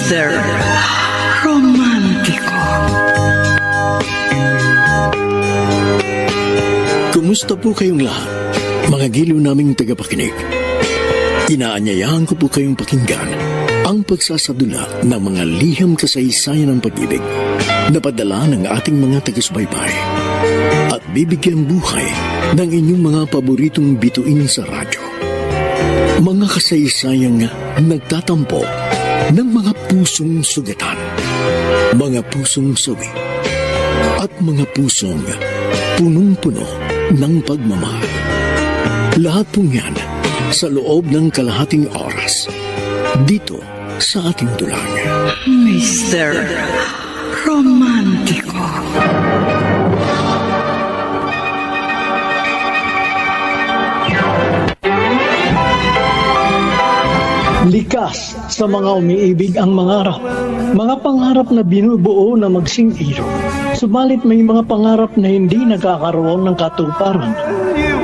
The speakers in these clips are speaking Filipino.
Mr. Romántico. Kumusta po kayong lahat, mga giliw naming tagapakinig? Inaanyayahan ko po kayong pakinggan ang pagsasadula ng mga liham kasaysayan ng pag-ibig na padala ng ating mga taga-subaybay at bibigyan buhay ng inyong mga paboritong bituin sa radyo. Mga kasaysayang nagtatampo ng mga pusong sugatan, mga pusong sawi, at mga pusong punong-puno ng pagmamahal. Lahat pong yan sa loob ng kalahating oras dito sa ating dulang. Mr. Romántico. Likas sa mga umiibig ang mangarap. Mga pangarap na binubuo na magsing iro. Subalit may mga pangarap na hindi nagkakaroon ng katuparan.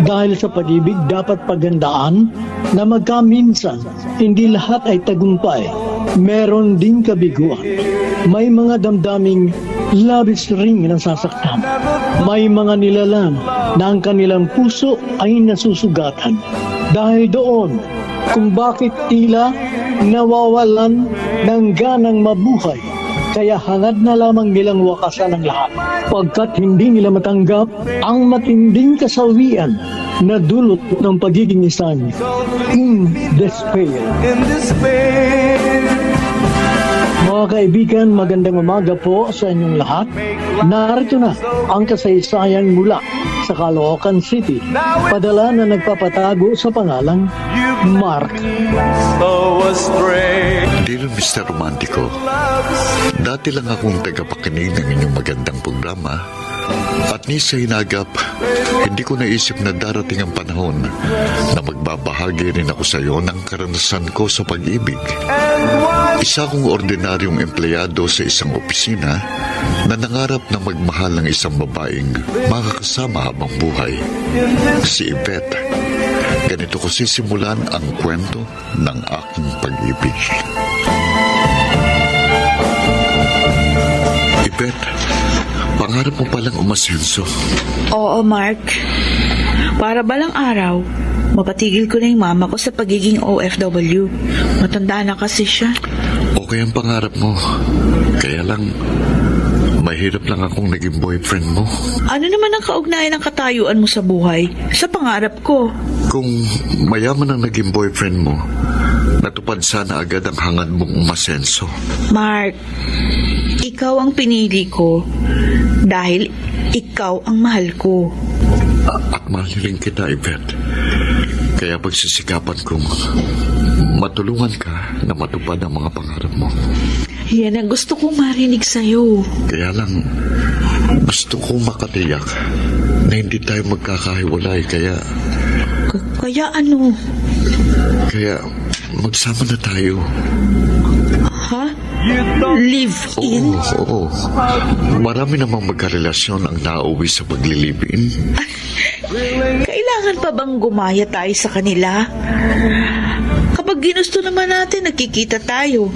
Dahil sa pag-ibig dapat pagandaan na magkaminsan, hindi lahat ay tagumpay. Meron ding kabiguan. May mga damdaming labis ring nasasaktan. May mga nilalang na ang kanilang puso ay nasusugatan. Dahil doon, kung bakit tila nawawalan ng ganang mabuhay, kaya hangad na lamang nilang wakasan ang lahat. Pagkat hindi nila matanggap ang matinding kasawian na dulot ng pagiging isang in despair. Mga kaibigan, magandang umaga po sa inyong lahat. Narito na ang kasaysayan mula sa Caloocan City, padala na nagpapatago sa pangalang Mark. Dear Mr. Romantico, dati lang akong tagapakinig ng inyong magandang programa at ni sa hinagap, hindi ko naisip na darating ang panahon na magbabahagi rin ako sa iyo ng karanasan ko sa pag-ibig. Isa akong ordinaryong empleyado sa isang opisina na nangarap na magmahal ng isang babaeng makakasama habang buhay. Si Yvette. Ganito ko sisimulan ang kwento ng aking pag-ibig. Yvette, pangarap mo palang umasenso. Oo, Mark. Para balang araw, mapatigil ko na yung mama ko sa pagiging OFW. Matanda na kasi siya. Okay ang pangarap mo. Kaya lang, mahirap lang akong naging boyfriend mo. Ano naman ang kaugnayan ng katayuan mo sa buhay? Sa pangarap ko. Kung mayaman ang naging boyfriend mo, natupad sana agad ang hangad mong umasenso. Mark, ikaw ang pinili ko dahil ikaw ang mahal ko. At mahal rin kita, Yvette. Kaya pagsisikapan kong matulungan ka na matupad ang mga pangarap mo. Yan ang gusto kong marinig sa'yo. Kaya lang, gusto kong makatiyak na hindi tayo magkakahiwalay. Kaya ano? Kaya magsama na tayo. Ha? Live in? Oo. Marami namang magkarelasyon ang nauwi sa paglilibin. Kailangan pa bang gumaya tayo sa kanila? Kapag ginusto naman natin, nakikita tayo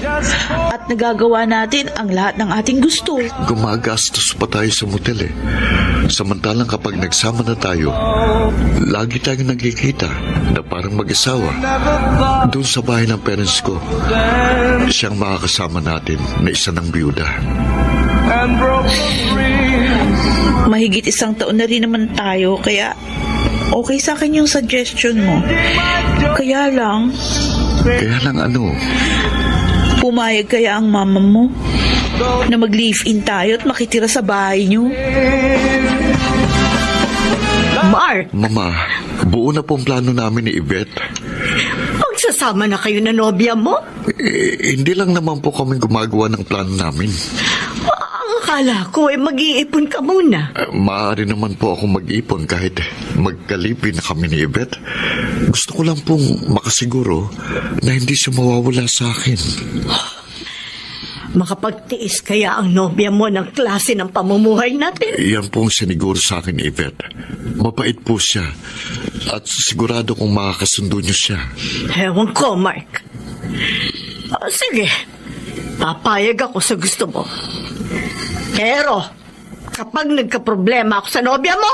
at nagagawa natin ang lahat ng ating gusto. Gumagastos pa tayo sa motel eh. Samantalang kapag nagsama na tayo, lagi tayong nagkikita na parang mag-asawa. Doon sa bahay ng parents ko, siyang makakasama natin na isa ng biyuda. Mahigit 1 taon na rin naman tayo, kaya okay sa akin yung suggestion mo. Kaya lang ano? Pumayag kaya ang mama mo na mag-live-in tayo at makitira sa bahay niyo? Mark! Mama, buo na pong plano namin ni Yvette. Magsasama na kayo na nobya mo? Hindi lang naman po kami gumagawa ng plano namin. Ang akala ko mag-iipon ka muna. Maaari naman po akong mag-ipon kahit magkalipin na kami ni Yvette. Gusto ko lang pong makasiguro na hindi siya mawawala sa akin. Makapagtiis kaya ang nobya mo ng klase ng pamumuhay natin? Yan pong siniguro sa akin, Yvette. Mabait po siya. At sigurado kong makakasundo niyo siya. Ewan ko, Mark. Sige. Papayag ako sa gusto mo. Pero, kapag nagka-problema ako sa nobya mo,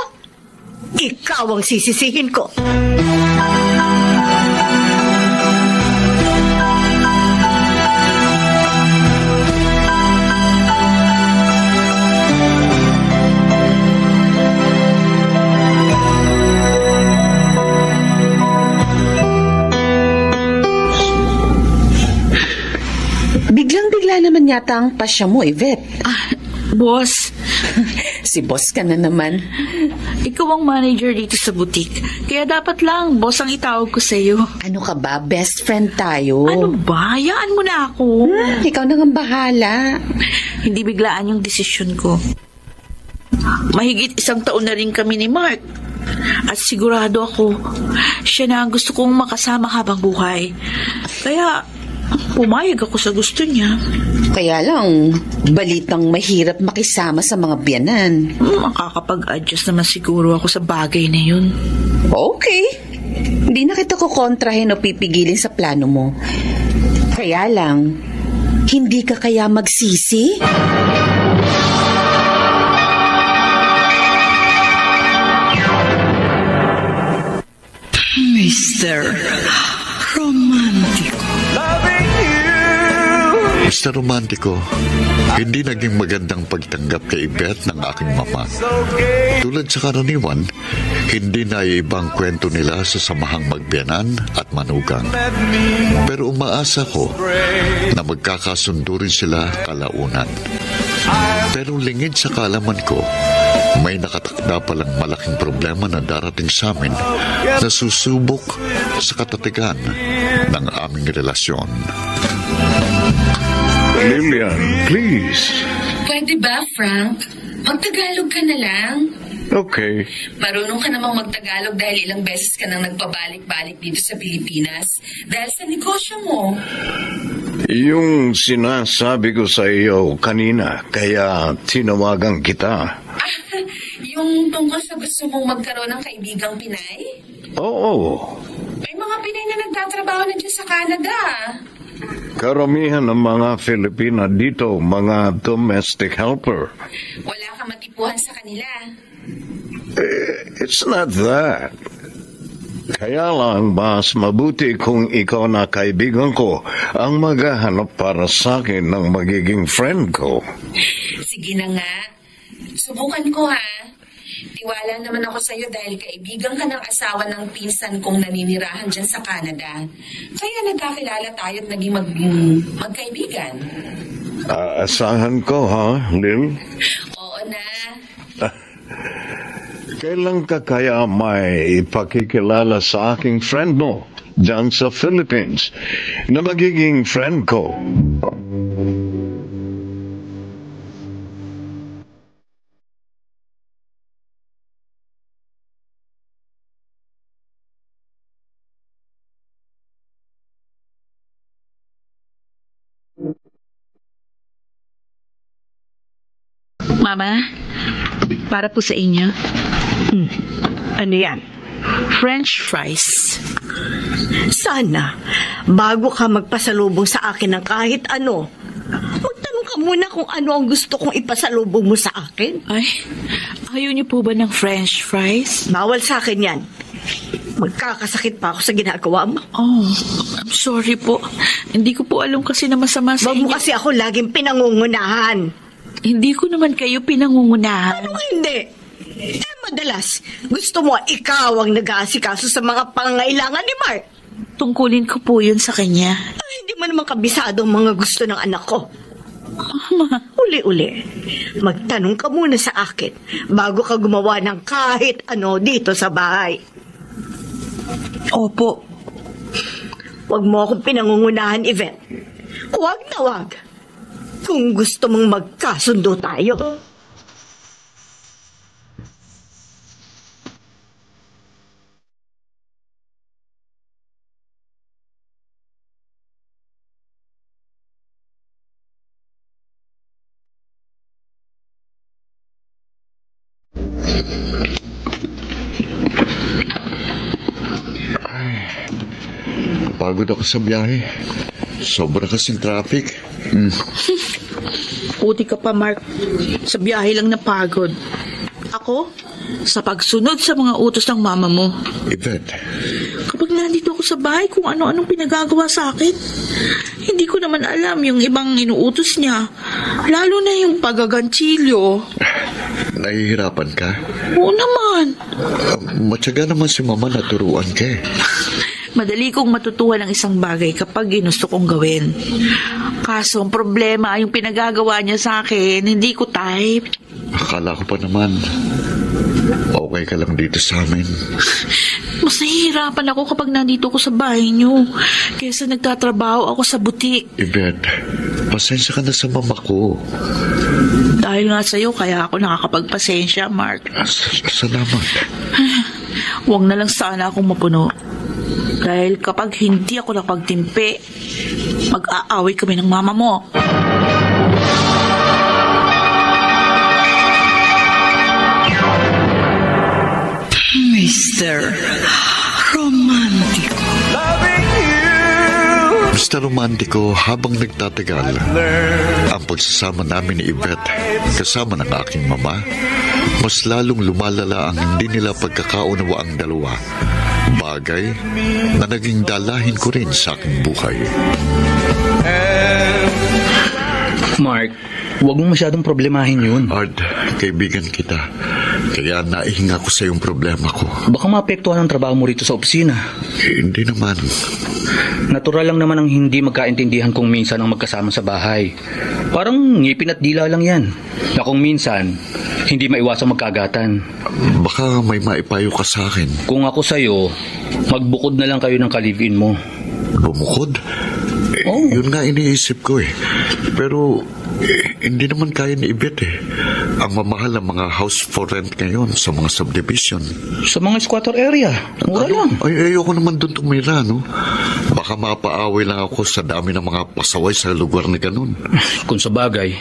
ikaw ang sisisihin ko. Biglang-bigla naman yata ang pasya mo, Yvette. Boss, Si boss ka na naman. ikaw ang manager dito sa boutique. Kaya dapat lang, boss ang itawag ko sa'yo. Ano ka ba? Best friend tayo. Ano ba? Hayaan mo na ako. Ikaw na nga bahala. Hindi biglaan yung desisyon ko. Mahigit 1 taon na rin kami ni Mark. At sigurado ako, siya na ang gusto kong makasama habang buhay. Kaya, pumayag ako sa gusto niya. Kaya lang, balitang mahirap makisama sa mga biyanan. Makakapag-adjust naman siguro ako sa bagay na yun. Okay. Hindi na kita kukontrahin o pipigilin sa plano mo. Kaya lang, hindi ka kaya magsisi? Mr. Romantico. Mr. Romantico, hindi naging magandang pagtanggap kay Yvette ng aking mama. Tulad sa karaniwan, hindi na ibang kwento nila sa samahang magbiyanan at manugang. Pero umaasa ko na magkakasundo rin sila kalaunan. Pero lingid sa kaalaman ko, may nakatakda palang malaking problema na darating sa amin na susubok sa katatigan ng aming relasyon. Lillian, please. Pwede ba, Frank? Magtagalog ka na lang. Okay. Marunong ka namang magtagalog dahil ilang beses ka nang nagpabalik-balik dito sa Pilipinas dahil sa negosyo mo. Yung sinasabi ko sa iyo kanina, kaya tinawagan kita. Yung tungkol sa gusto mong magkaroon ng kaibigang Pinay? Oo. May mga Pinay na nagtatrabaho na dyan sa Canada. Karamihan ng mga Filipina dito, mga domestic helper. Wala kang matipuhan sa kanila. It's not that. Kaya lang, mas mabuti kung ikaw na kaibigan ko ang maghahanap para sa akin ng magiging friend ko. Sige na nga. Subukan ko, ha? Tiwala naman ako sa'yo dahil kaibigan ka ng asawa ng pinsan kong naninirahan dyan sa Canada. Kaya nagkakilala tayo at naging magkaibigan. Aasahan ko, ha, Lil? Oo na. Kailan ka kaya may ipakikilala sa aking friend mo dyan sa Philippines na magiging friend ko? Mama, para po sa inyo. Ano yan? French fries. Sana, bago ka magpasalubong sa akin ng kahit ano, magtanong ka muna kung ano ang gusto kong ipasalubong mo sa akin. Ay, ayaw niyo po ba ng French fries? Bawal sa akin yan. Magkakasakit pa ako sa ginagawa mo. Oh, I'm sorry po. Hindi ko po alam kasi na masama sa Wag mo inyo. kasi ako laging pinangungunahan. Hindi ko naman kayo pinangungunahan. Ano hindi? Madalas, gusto mo ikaw ang nag-aasikaso sa mga pangangailangan ni Mark. Tungkulin ko po yun sa kanya. Hindi mo naman kabisado ang mga gusto ng anak ko. Mama, Uli-uli, magtanong ka muna sa akin bago ka gumawa ng kahit ano dito sa bahay. opo. Huwag mo akong pinangungunahan, Yvette. Huwag na huwag. Kung gusto mong magkasundo tayo. Pagod ako sa biyahe. Sobra kasing traffic. Puti ka pa, Mark. Sa biyahe lang napagod. Ako, sa pagsunod sa mga utos ng mama mo. Yvette, Kapag nandito ako sa bahay kung ano-anong pinagagawa sa akin, hindi ko naman alam yung ibang inuutos niya. Lalo na yung pagagantsilyo. nahihirapan ka? Oo naman. Matyaga naman si mama na turuan ka eh. Madali kong matutuhan ang isang bagay kapag ginusto kong gawin. Kaso ang problema, yung pinagagawa niya sa akin, hindi ko type. Akala ko pa naman, okay ka lang dito sa amin. Mas nahihirapan ako kapag nandito ko sa bahay niyo kaysa nagtatrabaho ako sa butik. Yvette, pasensya ka na sa mama ko. Dahil nga sa'yo, kaya ako nakakapagpasensya, Mark. Salamat. Huwag na lang sana akong mapuno. Dahil kapag hindi ako napagtimpi, mag-aaway kami ng mama mo. Mr. Romantico. Mr. Romantico, habang nagtatagal, ang pagsasama namin ni Yvette kasama ng aking mama, mas lalong lumalala ang hindi nila pagkakaunawa ang dalawa. Bagay na naging dalahin ko rin sa aking buhay. Mark, huwag mong masyadong problemahin yun. Ard, kaibigan kita. Kaya naihinga ko sa yung problema ko. Baka maapektuhan ang trabaho mo rito sa opisina. Hindi naman. Natural lang naman ang hindi magkaintindihan kung minsan ang magkasama sa bahay. Parang ngipin at dila lang yan. Na kung minsan, hindi maiwasang magkagatan. Baka may maipayo ka sa akin. Kung ako sa'yo, magbukod na lang kayo ng ka-live-in mo. Bumukod? Oo. Yun nga iniisip ko eh. Pero hindi naman kaya ni Yvette eh. Ang mamahal ng mga house for rent ngayon sa mga subdivision. Sa mga squatter area, mura lang. Ay, ayoko naman doon tumira, no? Baka mapaaway lang ako sa dami ng mga pasaway sa lugar na ganun. Kung sa bagay.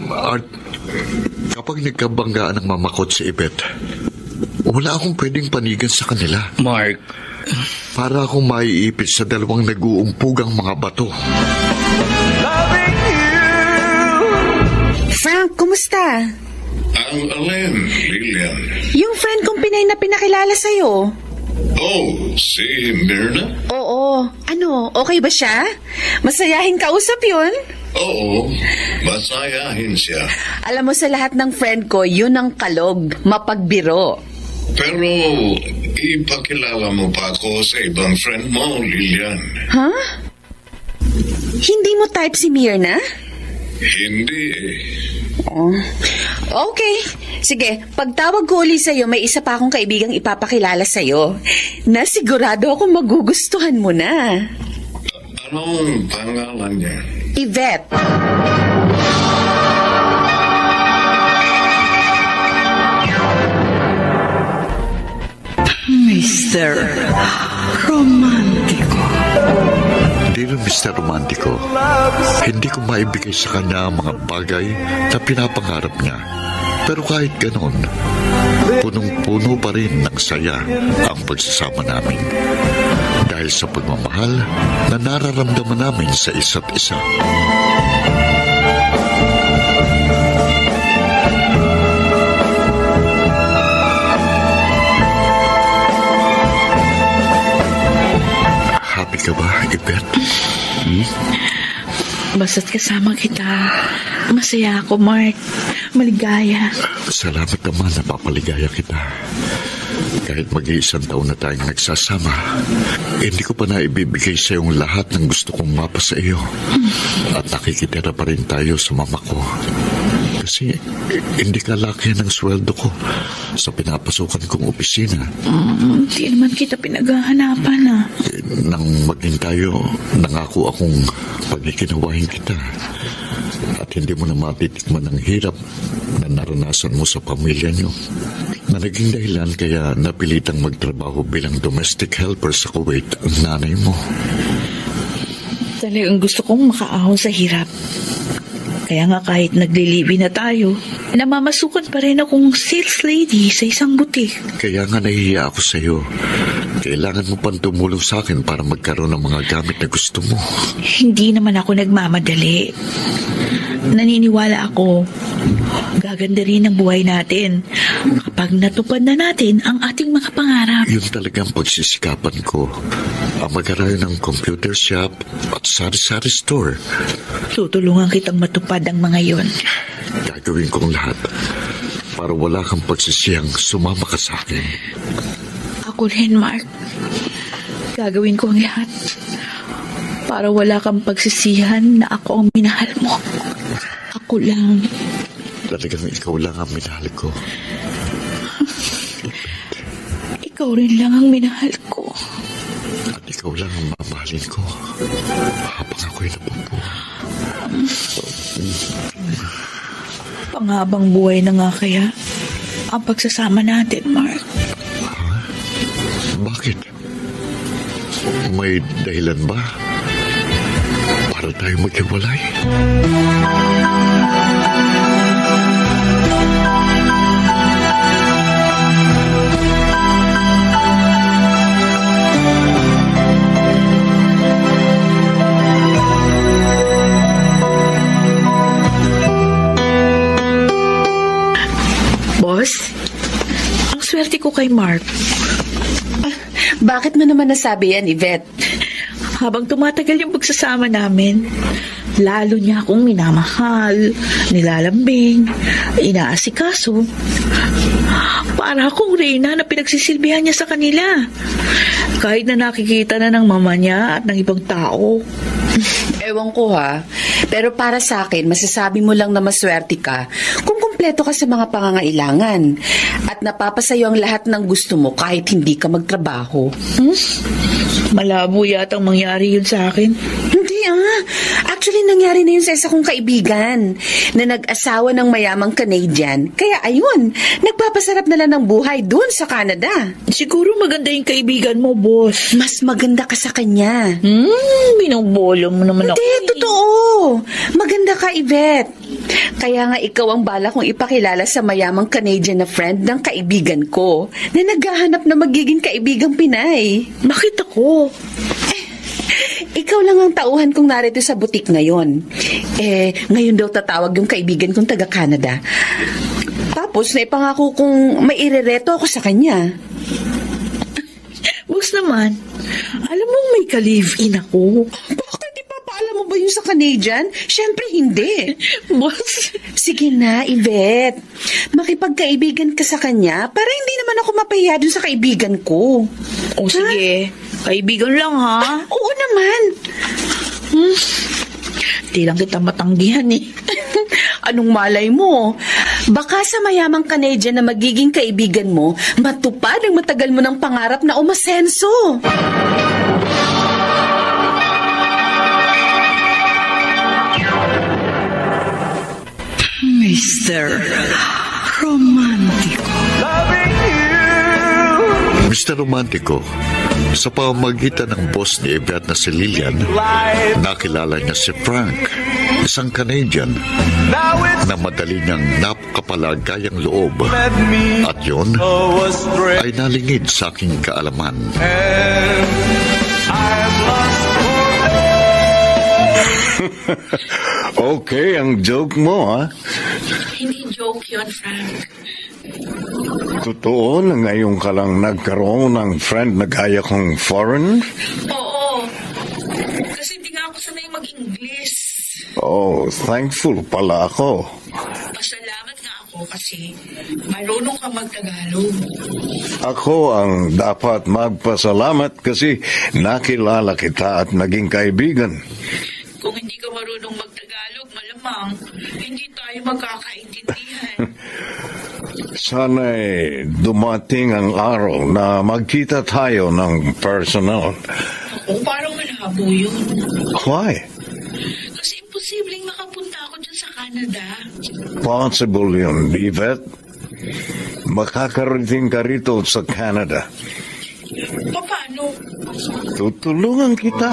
Art, kapag nagkabanggaan ng mamakot si Yvette, wala akong pwedeng panigan sa kanila. Mark, Para akong maiipit sa dalawang nag-uumpugang mga bato. Frank, kumusta? Ang alin, Lilian? Yung friend kong Pinay na pinakilala sa'yo. Oh, si Myrna? Oo. Ano, okay ba siya? Masayahin kausap yun? Oo, masayahin siya. Alam mo, sa lahat ng friend ko, yun ang kalog, mapagbiro. Pero ipakilala mo pa ako sa ibang friend mo, Lilian. Ha? Hindi mo type si Myrna? Hindi eh. Oh. Okay. Sige, pagtawag ko uli sa'yo, may isa pa akong kaibigang ipapakilala sa'yo. Na sigurado ako magugustuhan mo na. Anong pangalan niya? Yvette. Mr. Romantico. Hindi rin Mr. Romantico. Hindi ko maibigay sa kanya ang mga bagay na pinapangarap niya. Pero kahit ganon, punong-puno pa rin ng saya ang pagsasama namin. Dahil sa pagmamahal na nararamdaman namin sa isa't isa. Happy ka ba, Yvette? Basta't kasama kita, masaya ako, Mark. Maligaya. Salamat naman, napapaligaya kita. Kahit mag-iisang taon na tayong nagsasama, hindi ko pa naibibigay sa iyong lahat ng gusto kong mapa sa iyo. At nakikitira pa rin tayo sa mama ko. Kasi hindi kalaki ng sweldo ko sa pinapasukan kong opisina. Hindi naman kita pinaghahanapan ah. Nang maging tayo, nangako akong pagkikinawahin kita. At hindi mo na matitikman ang hirap na naranasan mo sa pamilya niyo. Na naging dahilan kaya napilitang magtrabaho bilang domestic helper sa Kuwait ang nanay mo. Talagang gusto kong makaahon sa hirap. Kaya nga kahit naglilibi na tayo, namamasukan pa rin akong sales lady sa isang butik. Kaya nga nahihiya ako sa iyo Kailangan mo pang tumulong sa akin para magkaroon ng mga gamit na gusto mo. Hindi naman ako nagmamadali. Naniniwala ako, gaganda rin ang buhay natin kapag natupad na natin ang ating mga pangarap. Yun talagang pagsisikapan ko. Ang mag-aral ng computer shop at sari-sari store. Tutulungan kitang matupad ang mga yon. Gagawin kong lahat para wala kang pagsisiyang sumama ka sa akin. Ako rin, Mark. Gagawin ko ang lahat para wala kang pagsisihan na ako ang minahal mo. Ako lang. Talagang ikaw lang ang minahal ko. Ikaw rin lang ang minahal ko. At ikaw lang ang mamahalin ko habang ako'y nabubuhay. Panghabang buhay na nga kaya ang pagsasama natin, Mark. Bakit? May dahilan ba para tayo maghiwalay? Boss, ang swerte ko kay Mark. Bakit mo naman nasabi yan, Yvette? Habang tumatagal yung pagsasama namin, lalo niya akong minamahal, nilalambing, inaasikaso. Para akong reyna na pinagsisilbihan niya sa kanila. Kahit na nakikita na ng mama niya at ng ibang tao. Ewan ko ha, pero para sa akin, masasabi mo lang na maswerte ka kung kumpleto ka sa mga pangangailangan at napapasayo ang lahat ng gusto mo kahit hindi ka magtrabaho. Malabo yatang mangyari yun sa akin. Hindi Actually, nangyari na yun sa isa kong kaibigan na nag-asawa ng mayamang Canadian. Kaya ayun, nagpapasarap na lang ng buhay dun sa Canada. Siguro maganda yung kaibigan mo, boss. Mas maganda ka sa kanya. Binubolo mo naman ako. Hindi, totoo. Maganda ka, Yvette. Kaya nga ikaw ang bala kong ipakilala sa mayamang Canadian na friend ng kaibigan ko na naghahanap na magiging kaibigang Pinay. Bakit ako? Ikaw lang ang tauhan kong narito sa butik ngayon. Ngayon daw tatawag yung kaibigan kong taga-Canada. Tapos naipangako kong may irereto ako sa kanya. Boss naman, alam mo may ka-live-in ako. Bakit ipapaalam mo ba yun sa Canadian? Siyempre hindi. Boss? Sige na, Yvette. Makipagkaibigan ka sa kanya para hindi naman ako mapahiya dun sa kaibigan ko. O sige, kaibigan lang ha. Oo naman. Di lang kita matanggihan eh. Anong malay mo? Baka sa mayamang Canadian na magiging kaibigan mo, matupad ang matagal mo ng pangarap na umasenso. Mr. Romantico. Mr. Romantico, sa pamamagitan ng boss ni Yvette na si Lillian, nakilala niya si Frank, isang Canadian na madali niyang napakapalagayang loob. At yun ay nalingid sa aking kaalaman. Okay, ang joke mo, ha? Hindi joke yun, Frank. Totoo na ngayon ka lang nagkaroon ng friend na gaya kong foreign? Oo. Kasi hindi nga ako sanay mag-English. Oh, thankful pala ako. Pasalamat nga ako kasi marunong ka mag-Tagalog. Ako ang dapat magpasalamat kasi nakilala kita at naging kaibigan. Kung hindi ka marunong mag-Tagalog, malamang hindi tayo magkakaintindihan. Sana'y dumating ang araw na magkita tayo ng personal. Oo, parang malabo yun. Why? Kasi imposibleng makapunta ako dyan sa Canada. Possible yun, Yvette. Makakarating ka rito sa Canada. Paano? Tutulungan kita.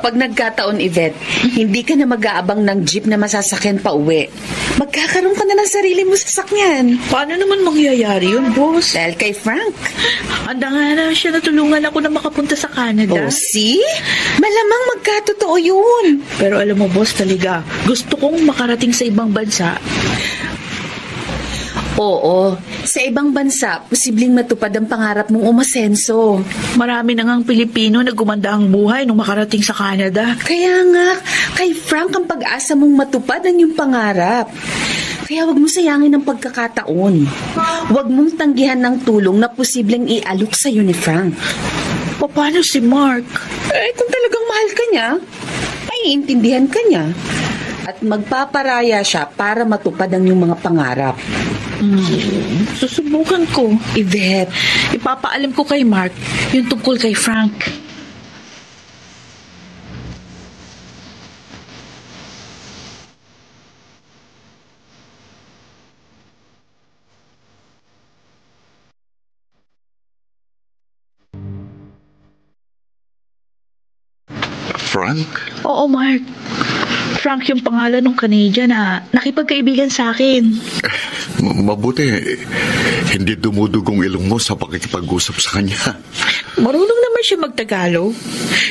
Kapag nagkataon, Yvette, hindi ka na mag-aabang ng jeep na masasakyan pa uwi. Magkakaroon ka na ng sarili mo sasakyan. Paano naman mangyayari yun, boss? Dahil kay Frank. Handa nga na siya natulungan ako na makapunta sa Canada. Oh, see? Malamang magkatotoo yun. Pero alam mo, boss, talaga, gusto kong makarating sa ibang bansa. Oo, sa ibang bansa, posibleng matupad ang pangarap mong umasenso. Marami na ngang Pilipino na gumanda ang buhay nung makarating sa Canada. Kaya nga, kay Frank ang pag-asa mong matupad ang iyong pangarap. Kaya wag mo sayangin ang pagkakataon. Wag mong tanggihan ng tulong na posibleng ialok sa'yo ni Frank. Paano si Mark? Kung talagang mahal ka niya, maiintindihan ka niya. At magpaparaya siya para matupad ang iyong mga pangarap. Susubukan ko. Yvette, Ipapaalam ko kay Mark yung tungkol kay Frank. Frank? Oo, Mark. Frank yung pangalan ng Canadian na nakipagkaibigan sa akin. Mabuti, hindi dumudugong ilong mo sa pakikipag-usap sa kanya. Marunong naman siya magtagalog.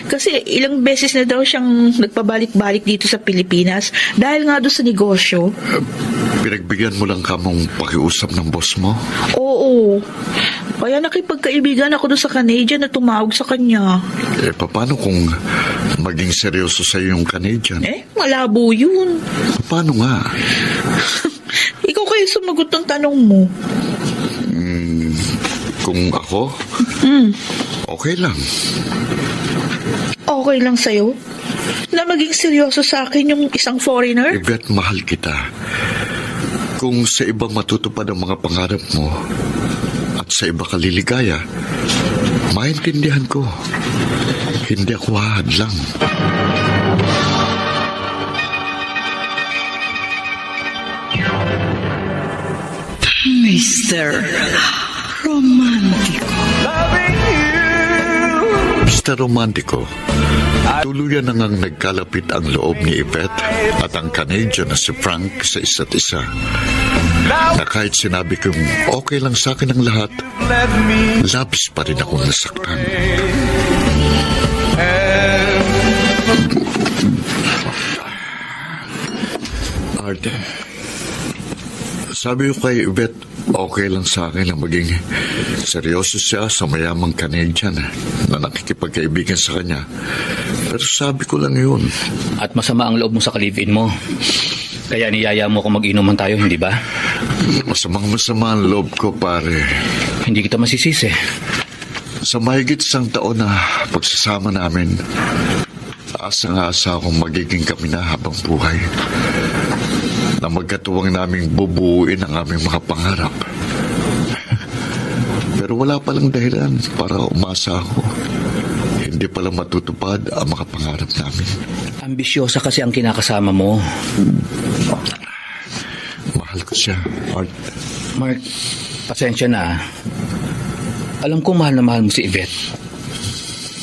Kasi ilang beses na daw siyang nagpabalik-balik dito sa Pilipinas dahil nga doon sa negosyo. Pinagbigyan mo lang kamong pakiusap ng boss mo? Oo. Kaya nakipagkaibigan ako doon sa Canadian na tumawag sa kanya. Paano kung maging seryoso sa'yo yung Canadian? Malabo yun. Paano nga? Ikaw kayo sumagot ng tanong mo. Kung ako? Okay lang. Okay lang sa'yo? Na maging seryoso sa akin yung isang foreigner? Yvette, mahal kita. Kung sa iba matutupad ang mga pangarap mo at sa iba kaliligaya, maintindihan ko. Hindi ako hahadlang. Mr. Romantico. Mr. Romantico, tuluyan na ngang nagkalapit ang loob ni Yvette at ang Canadian na si Frank sa isa't isa. Na kahit sinabi kong okay lang sa akin ang lahat, labis pa rin akong nasaktan. Arte, sabi ko kay Yvette, okay lang sa akin na maging seryoso siya sa mayamang Canadian na nakikipagkaibigan sa kanya. Pero sabi ko lang yun. At masama ang loob mo sa ka-live-in mo. Kaya niyaya mo kung mag-inuman tayo, hindi ba? Masama ang loob ko, pare. Hindi kita masisisi. Sa mahigit 1 taon na pagsasama namin, asa akong magiging kami na habang buhay. Na magkatuwang naming bubuuin ang aming mga pangarap. Pero wala palang dahilan para umasa ako. Hindi pala matutupad ang mga pangarap namin. Ambisyosa kasi ang kinakasama mo. Mahal ko siya, Art. Mark, pasensya na. Alam ko mahal na mahal mo si Yvette.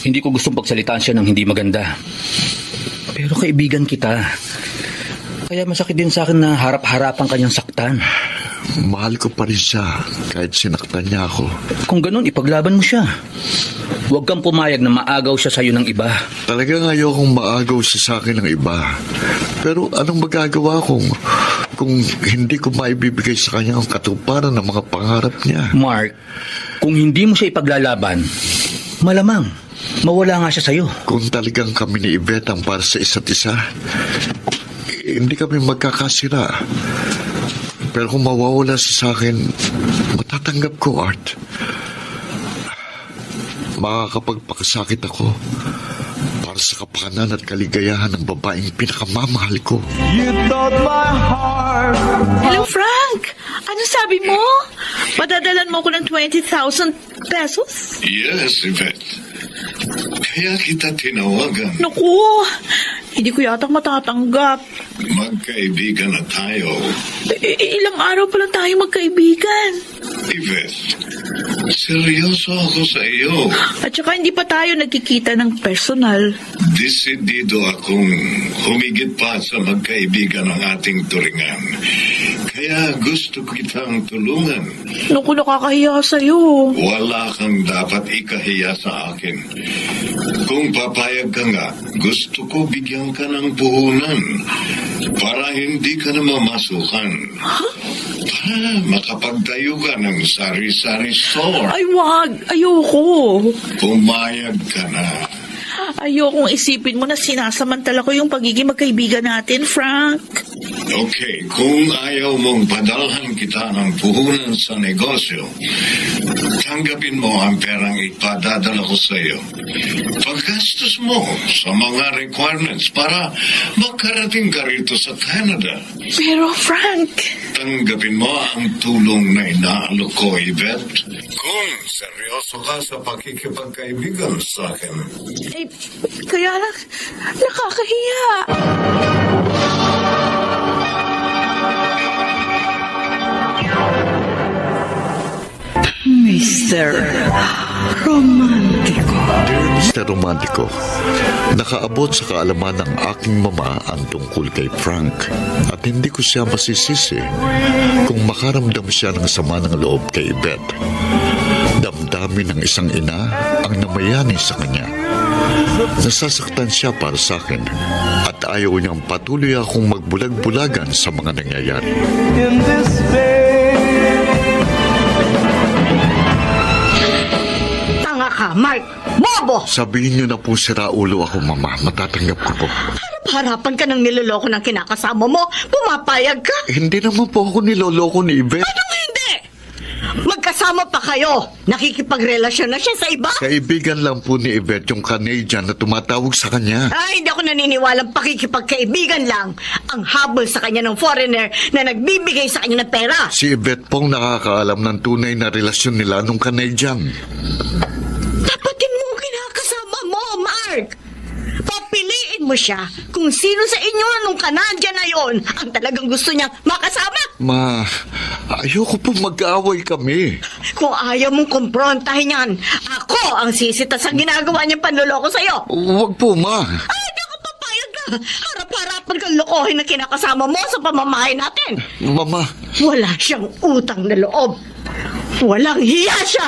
Hindi ko gustong pagsalitaan siya ng hindi maganda. Pero kaibigan kita. Kaya masakit din sa akin na harap-harapan kanyang saktan. Mahal ko pa rin siya kahit sinaktan niya ako. Kung ganun, ipaglaban mo siya. Huwag kang pumayag na maagaw siya sa'yo ng iba. Talagang ayokong maagaw siya sa akin ng iba. Pero anong magagawa kung hindi ko maibibigay sa kanya ang katuparan ng mga pangarap niya? Mark, kung hindi mo siya ipaglalaban, malamang mawala nga siya sa'yo. Kung talagang kami ni Yvette ang para sa isa't isa, hindi kami magkakasira. Pero kung mawawala siya sa akin, matatanggap ko, Art. Makakapagpakasakit ako para sa kapakanan at kaligayahan ng babaeng pinakamamahal ko. Hello, Frank! Ano sabi mo? Padadalan mo ko ng 20,000 pesos? Yes, Yvette. Kaya kita tinawagan. Naku, hindi ko yata matatanggap. Magkaibigan na tayo. Ilang araw pa lang tayo magkaibigan. Yvette, Seryoso ako sa iyo. At saka hindi pa tayo nagkikita ng personal. Desidido akong humigit pa sa magkaibigan ng ating turingan. Kaya gusto kitang tulungan. Naku, nakakahiya sa'yo. Wala kang dapat ikahiya sa akin. Kung papayag ka nga, gusto ko bigyan ka ng puhunan para hindi ka na mamasukan. Para makapagtayo ka ng sari-sari store. Ay, wag. Ayoko. Pumayag ka na. Ayokong isipin mo na sinasamantala ko yung pagiging magkaibigan natin, Frank. Okay, kung ayaw mong padalhan kita ng puhunan sa negosyo, tanggapin mo ang perang ipadadala ko sa iyo. Paggastos mo sa mga requirements para makarating ka rito sa Canada. Pero, Frank... Tanggapin mo ang tulong na inaalok ko, Yvette. Kung seryoso ka sa pakikipagkaibigan sa akin. Eh, kaya lang, nakakahiya. Mr. Romantico. Dear Mr. Romantico, nakaabot sa kaalaman ng aking mama ang tungkol kay Frank at hindi ko siya masisisi kung makaramdam siya ng sama ng loob kay Yvette. Damdamin ng isang ina ang namayani sa kanya. Nasasaktan siya para sa akin at ayaw niyang patuloy akong magbulag-bulagan sa mga nangyayari. Tanga ka, Mark! Bobo! Sabihin niyo na po siraulo ako, mama. Matatanggap ko po. Harapan ka ng niloloko ng kinakasama mo. Pumapayag ka. Hindi naman po ako niloloko ni Yvette. Anong hindi? Magkasama pa kayo. Nakikipagrelasyon na siya sa iba. Kaibigan lang po ni Yvette yung Canadian na tumatawag sa kanya. Ay, hindi ako naniniwalang pakikipagkaibigan lang ang habol sa kanya ng foreigner na nagbibigay sa kanya ng pera. Si Yvette pong nakakaalam ng tunay na relasyon nila nung Canadian. Tapatin mo ang kinakasama mo, Mark. Papiliin mo siya kung sino sa inyo nung Canadian na yon ang talagang gusto niyang makasama. Ma, ayoko po mag-aaway kami. Kung ayaw mong kumprontahin yan, ako ang sisita sa ginagawa niyang panloloko sa'yo. Huwag po, ma. Ay, hindi ako papayag ka. Harap-harapan kang lokohin na kinakasama mo sa pamamahay natin. Mama. Wala siyang utang na loob. Walang hiya siya.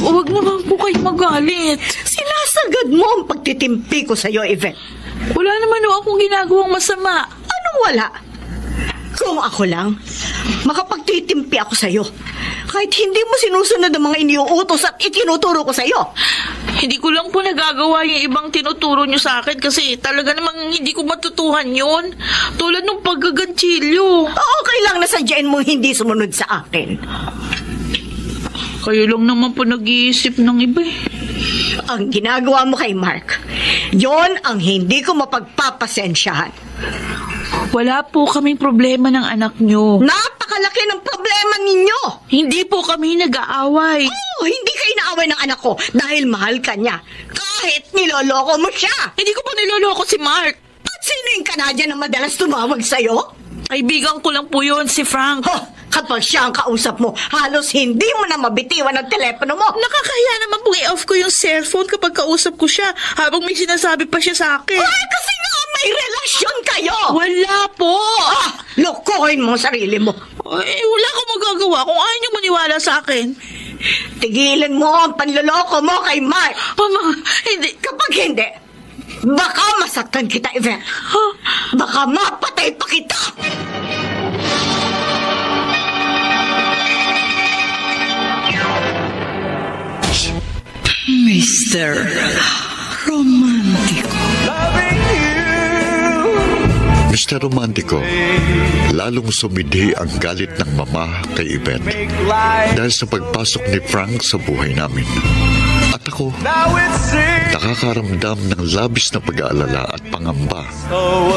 Huwag naman po kayo magalit. Sinasagad mo ang pagtitimpi ko sa'yo, Yvette. Wala naman o akong ginagawang masama. Anong wala? Kung ako lang, makapagtitimpi ako sa'yo. Kahit hindi mo sinusunod ang mga iniuutos at itinuturo ko sa'yo. Hindi ko lang po nagagawa yung ibang tinuturo nyo sa akin kasi talaga namang hindi ko matutuhan yun. Tulad ng paggaganchilyo. Okay lang na sadyain mong hindi sumunod sa akin. Kayo lang naman po nag-iisip ng iba eh. Ang ginagawa mo kay Mark, yon ang hindi ko mapagpapasensyahan. Wala po kaming problema ng anak nyo. Napakalaki ng problema ninyo. Hindi po kami nag-aaway. Oh, hindi ka inaaway ng anak ko dahil mahal ka niya. Kahit niloloko mo siya. Hindi ko pa niloloko si Mark. At sino yung Canadian na madalas tumawag sa'yo? Kaibigan ko lang po yun, si Frank. Oh, kapag siya ang kausap mo, halos hindi mo na mabitiwan ang telepono mo. Nakakahiya naman pong i-off ko yung cellphone kapag kausap ko siya habang may sinasabi pa siya sa akin. Ay, kasi nga may relasyon kayo. Wala po. Lokohin mo ang sarili mo. Eh, wala akong magagawa kung ayaw niyo maniwala sa akin. Tigilan mo ang panloloko mo kay Mark. Mama, hindi. Kapag hindi, baka masaktan kita, Yvette. Huh? Baka mapatay pa kita. Mr. Romantico. Mr. Romantico, lalong sumidhi ang galit ng mama kay Yvette dahil sa pagpasok ni Frank sa buhay namin. At ako nakakaramdam ng labis na pag-aalala at pangamba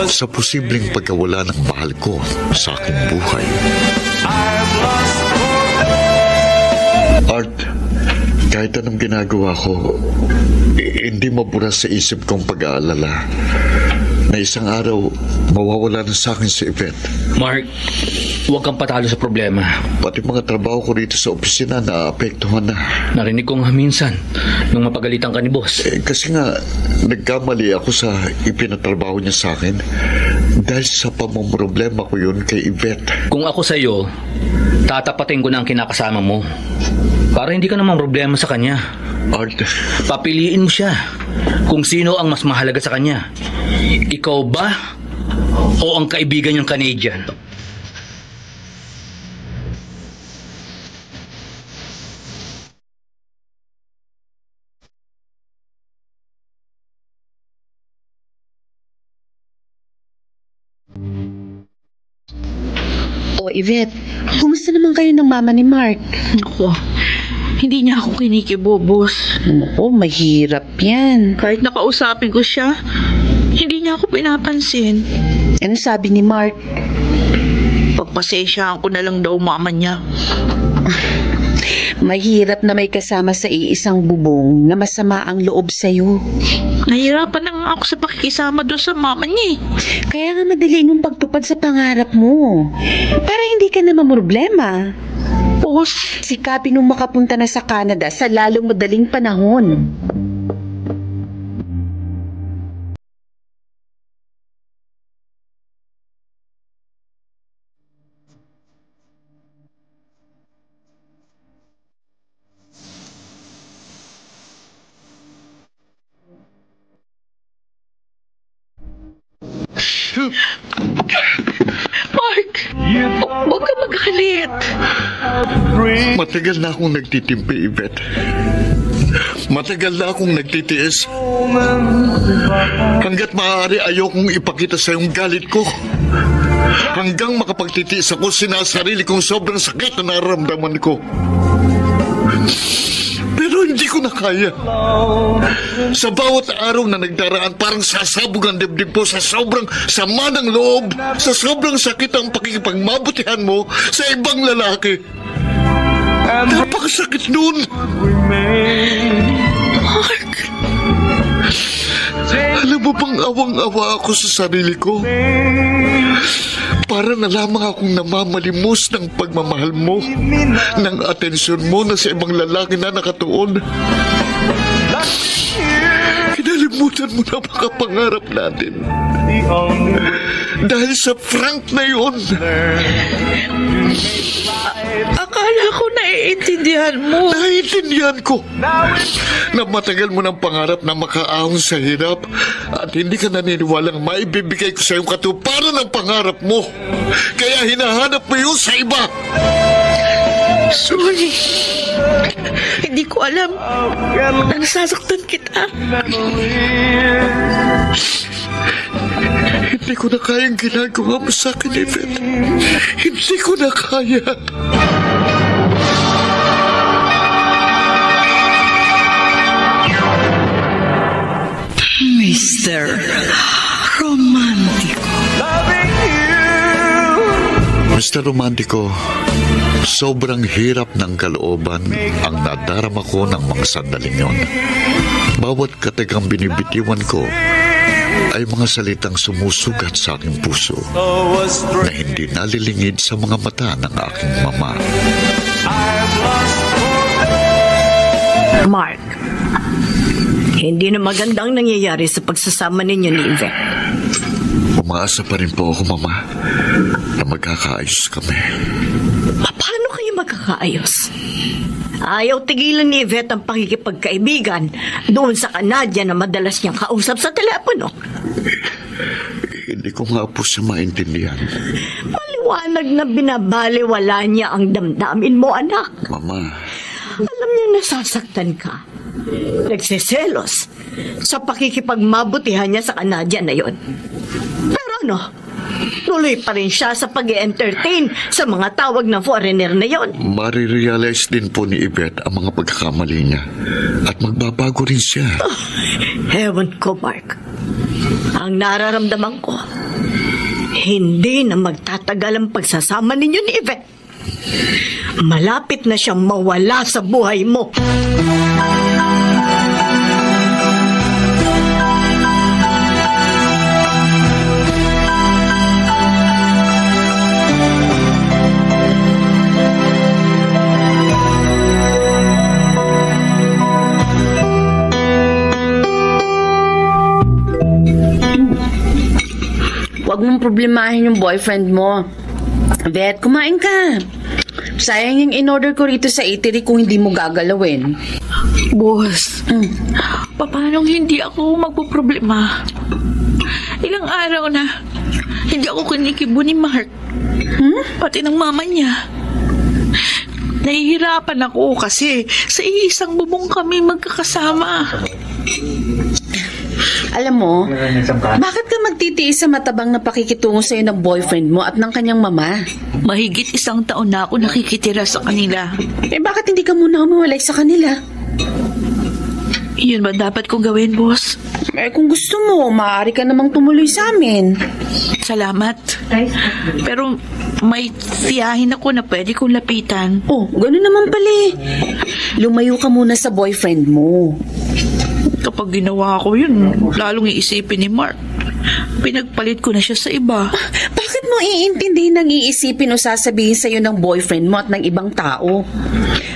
sa posibleng pagkawala ng mahal ko sa aking buhay. Art, kahit anong ginagawa ko, hindi mabura sa isip kong pag-aalala na isang araw mawawala na sa akin si Yvette. Mark, huwag kang patalo sa problema. Pati mga trabaho ko rito sa opisina naapektuhan na. Narinig ko nga minsan nung mapagalitan ka ni boss. Kasi nga, nagkamali ako sa ipinatrabaho niya sa akin dahil sa pamumroblema ko yun kay Yvette. Kung ako sa'yo, tatapatin ko na ang kinakasama mo para hindi ka naman problema sa kanya. Art, papiliin mo siya kung sino ang mas mahalaga sa kanya. Ikaw ba o ang kaibigan niyang Canadian? O Yvette, kumusta naman kayo ng mama ni Mark? Ako, hindi niya ako kinikibobos. Oo, mahirap yan. Kahit nakausapin ko siya, hindi niya ako pinapansin. Ano sabi ni Mark? Pagpasensyaan ko na lang daw mama niya. Mahirap na may kasama sa iisang bubong na masama ang loob sa'yo. Nahirapan na nga ako sa pakikisama doon sa mama niya eh. Kaya nga madali mong pagtupad sa pangarap mo. Para hindi ka na mamroblema. Boss, sikapin mong makapunta na sa Canada sa lalong madaling panahon. Mark, huwag ka magalit. Matagal na akong nagtitimpi, Yvette. Matagal na akong nagtitiis. Hanggat maaari ayokong ipakita sa iyong galit ko. Hanggang makapagtitiis ako, sinasarili kong sobrang sakit na nararamdaman ko. Pero hindi ko na kaya. Sa bawat araw na nagdaraan, parang sasabog ang dibdib ko sa sobrang sama ng loob, sa sobrang sakit ang pakikipagmabutihan mo sa ibang lalaki. Napakasakit nun. Mark, alam mo bang awang-awa ako sa sarili ko? Para na lamang akong namamalimos ng pagmamahal mo, ng atensyon mo na sa ibang lalaki na nakatuon. Kinalimutan mo na mga pangarap natin. Dahil sa Frank na yun. Akala ko naiintindihan mo. Naiintindihan ko na matagal mo ng pangarap na makaahon sa hirap at hindi ka naniniwalang maibibigay ko sa iyong katuparan ng pangarap mo. Kaya hinahanap mo yun sa iba. Sorry. Hindi ko alam na nasasaktan kita. Hindi ko na kayang ginagawa mo sa akin, Yvette. Hindi ko na kaya. Mr. Romantico. Mr. Romantico, sobrang hirap ng kalooban ang nadarama ko ng mga sandaling yon. Bawat katagang binibitiwan ko ay mga salitang sumusugat sa aking puso na hindi nalilingid sa mga mata ng aking mama. Mark, hindi na magandang nangyayari sa pagsasama ninyo ni Yvette. Umaasa pa rin po ako, Mama, na magkakaayos kami. Paano kayo magkakaayos? Ayaw tigilan ni Yvette ang pakikipagkaibigan doon sa Canadian na madalas niyang kausap sa telepono. Hindi ko nga po siya maintindihan. Maliwanag na binabaliwala niya ang damdamin mo, anak. Mama. Alam niya nasasaktan ka. Nagsiselos sa pakikipagmabutihan niya sa Canadian na yon. Pero ano, Tuloy pa rin siya sa pag-entertain sa mga tawag na foreigner na yon. Marirealize din po ni Yvette ang mga pagkakamali niya at magbabago rin siya. Ewan ko, Mark. Ang nararamdaman ko, hindi na magtatagal ang pagsasama ninyo ni Yvette. Malapit na siyang mawala sa buhay mo. Huwag mong problemahin yung boyfriend mo. Bet, kumain ka. Sayang yung in-order ko rito sa eatery kung hindi mo gagalawin. Boss, paano hindi ako magpoproblema? Ilang araw na hindi ako kinikibo ni Mark. Pati ng mama niya. Nahihirapan ako kasi sa iisang bubong kami magkakasama. Alam mo, bakit ka magtitiis sa matabang na pakikitungo sa'yo ng boyfriend mo at ng kanyang mama? Mahigit 1 taon na ako nakikitira sa kanila. Bakit hindi ka muna humiwalay sa kanila? Yun ba dapat kong gawin, boss? Kung gusto mo, maaari ka namang tumuloy sa amin. Salamat. Pero may tiyahin ako na pwede kong lapitan. Oh, gano'n naman pala. Lumayo ka muna sa boyfriend mo. Kapag ginawa ko yun, lalong iisipin ni Mark. Pinagpalit ko na siya sa iba. Bakit mo iintindihin ang iisipin o sasabihin sa'yo ng boyfriend mo at ng ibang tao?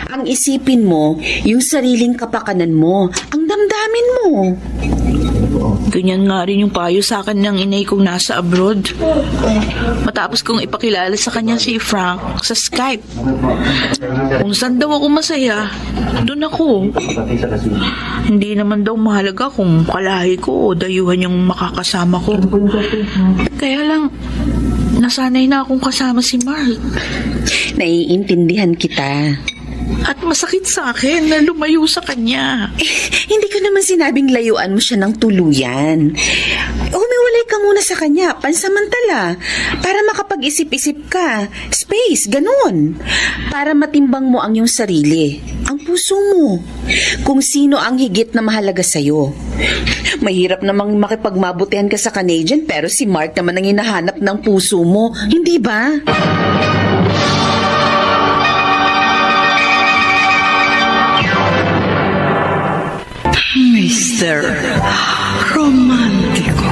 Ang isipin mo, yung sariling kapakanan mo, ang damdamin mo. Ganyan nga rin yung payo sa akin ng inay kong nasa abroad. Matapos kong ipakilala sa kanya si Frank sa Skype. Kung saan daw ako masaya, doon ako. Hindi naman daw mahalaga kung kalahi ko o dayuhan yung makakasama ko. Kaya lang, nasanay na akong kasama si Mark. Naiintindihan kita. At masakit sa akin na lumayo sa kanya. Hindi ko naman sinabing layuan mo siya ng tuluyan. Humiwalay ka muna sa kanya, pansamantala, para makapag-isip-isip ka. Space, ganun. Para matimbang mo ang iyong sarili, ang puso mo. Kung sino ang higit na mahalaga sa'yo. Mahirap namang makipagmabutihan ka sa Canadian, pero si Mark naman ang hinahanap ng puso mo. Hindi ba? Mr. Romantico.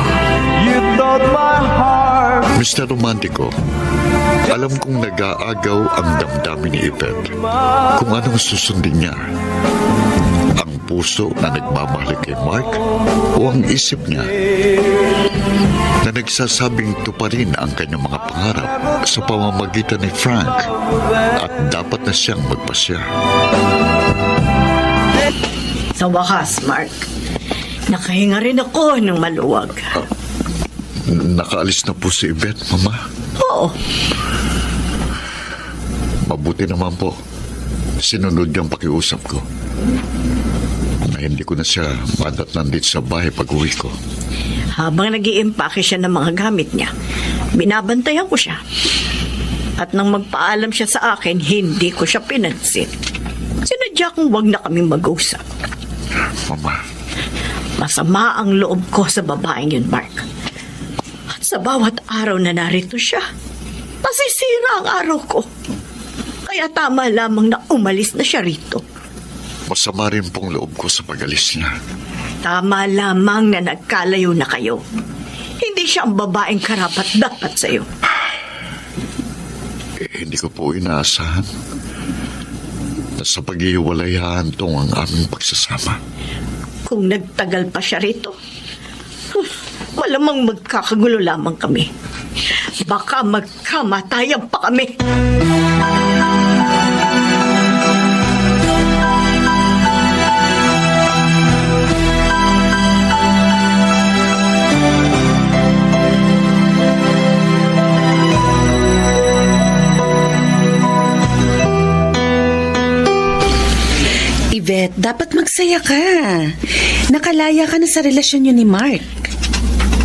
Mr. Romantico, alam kong nag-aagaw ang damdamin ni Yvette kung anong susundin niya. Ang puso na nagmamahal kay Mark o ang isip niya na nagsasabing tuparin ang kanyang mga pangarap sa pamamagitan ni Frank at dapat na siyang magpasya. Sa wakas, Mark, nakahinga rin ako ng maluwag. Nakaalis na po si Yvette, Mama? Oo. Mabuti naman po. Sinunod niyang pakiusap ko. Na hindi ko na siya madatnandit sa bahay pag-uwi ko. Habang nag-iimpake siya ng mga gamit niya, binabantayan ko siya. At nang magpaalam siya sa akin, hindi ko siya pinansin. Sinadya kong wag na kaming mag-usap. Mama. Masama ang loob ko sa babaeng yun, Mark. At sa bawat araw na narito siya, nasisira ang araw ko. Kaya tama lamang na umalis na siya rito. Masama rin pong loob ko sa pag-alis niya. Tama lamang na nagkalayo na kayo. Hindi siya ang babaeng karapat-dapat sa'yo. Hindi ko po inaasahan na sa pag-iwalay hahantong ang aming pagsasama. Kung nagtagal pa siya rito, malamang magkakagulo lamang kami. Baka magkamatayan pa kami. Yvette, dapat magsaya ka. Nakalaya ka na sa relasyon niyo ni Mark.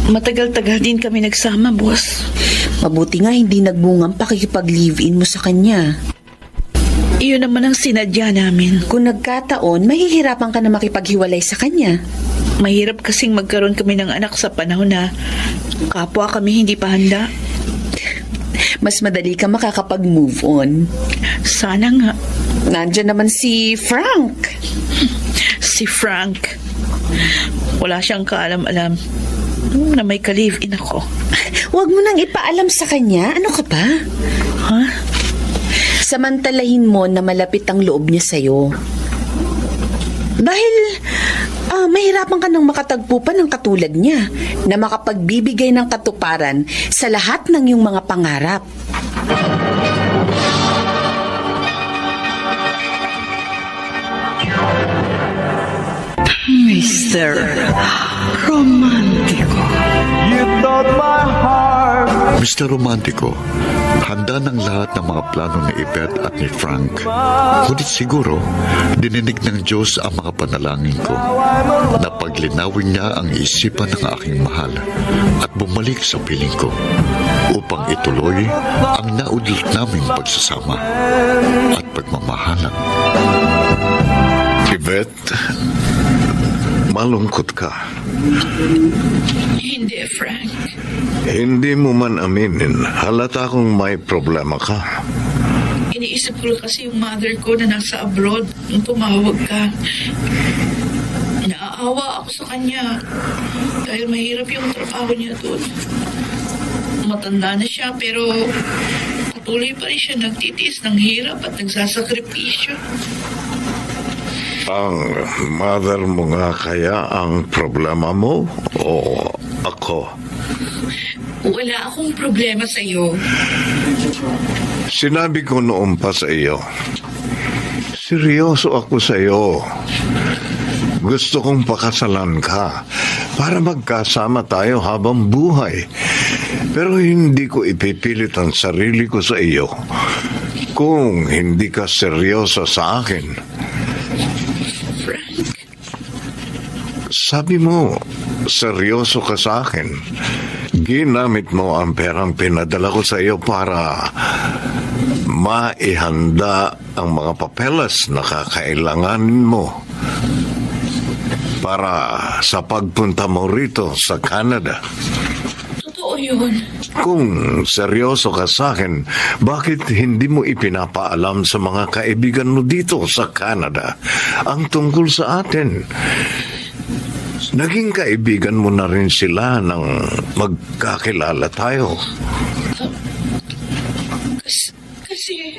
Matagal-tagal din kami nagsama, boss. Mabuti nga hindi nagbungang pakikipag-live-in mo sa kanya. Iyon naman ang sinadya namin. Kung nagkataon, mahihirapan ka na makipaghiwalay sa kanya. Mahirap kasing magkaroon kami ng anak sa panahon na kapwa kami hindi pa handa. Mas madali ka makakapag-move on. Sana nga. Nandiyan naman si Frank. Si Frank. Wala siyang kaalam-alam na may ka-live-in ako. Huwag mo nang ipaalam sa kanya. Ano ka ba? Ha? Samantalahin mo na malapit ang loob niya sa'yo. Dahil mahirapan ka nang makatagpo pa ng katulad niya na makapagbibigay ng katuparan sa lahat ng iyong mga pangarap. Mr. Romantico. Mr. Romantico, handa ng lahat ng mga plano ni Yvette at ni Frank. Ngunit siguro, dininig ng Diyos ang mga panalangin ko na paglinawin niya ang isipan ng aking mahal at bumalik sa piling ko upang ituloy ang naudlot naming pagsasama at pagmamahalan. Yvette, malungkot ka. Hindi, Frank. Hindi mo man aminin, halata kong may problema ka. Iniisip ko kasi yung mother ko na nasa abroad nung tumawag ka. Naaawa ako sa kanya dahil mahirap yung trabaho niya doon. Matanda na siya pero patuloy pa rin siya nagtitiis ng hirap at nagsasakripisyo. Ang mother mo nga kaya ang problema mo o ako? Wala akong problema sa iyo. Sinabi ko noon pa sa iyo, seryoso ako sa iyo. Gusto kong pakasalan ka para magkasama tayo habang buhay. Pero hindi ko ipipilit ang sarili ko sa iyo kung hindi ka seryoso sa akin. Frank. Sabi mo, seryoso ka sa akin. Ginamit mo ang perang pinadala ko sa iyo para maihanda ang mga papeles na kakailanganin mo para sa pagpunta mo rito sa Canada. Totoo yun. Kung seryoso ka sa akin, bakit hindi mo ipinapaalam sa mga kaibigan mo dito sa Canada ang tungkol sa atin? Naging kaibigan mo na rin sila nang magkakilala tayo. Kasi...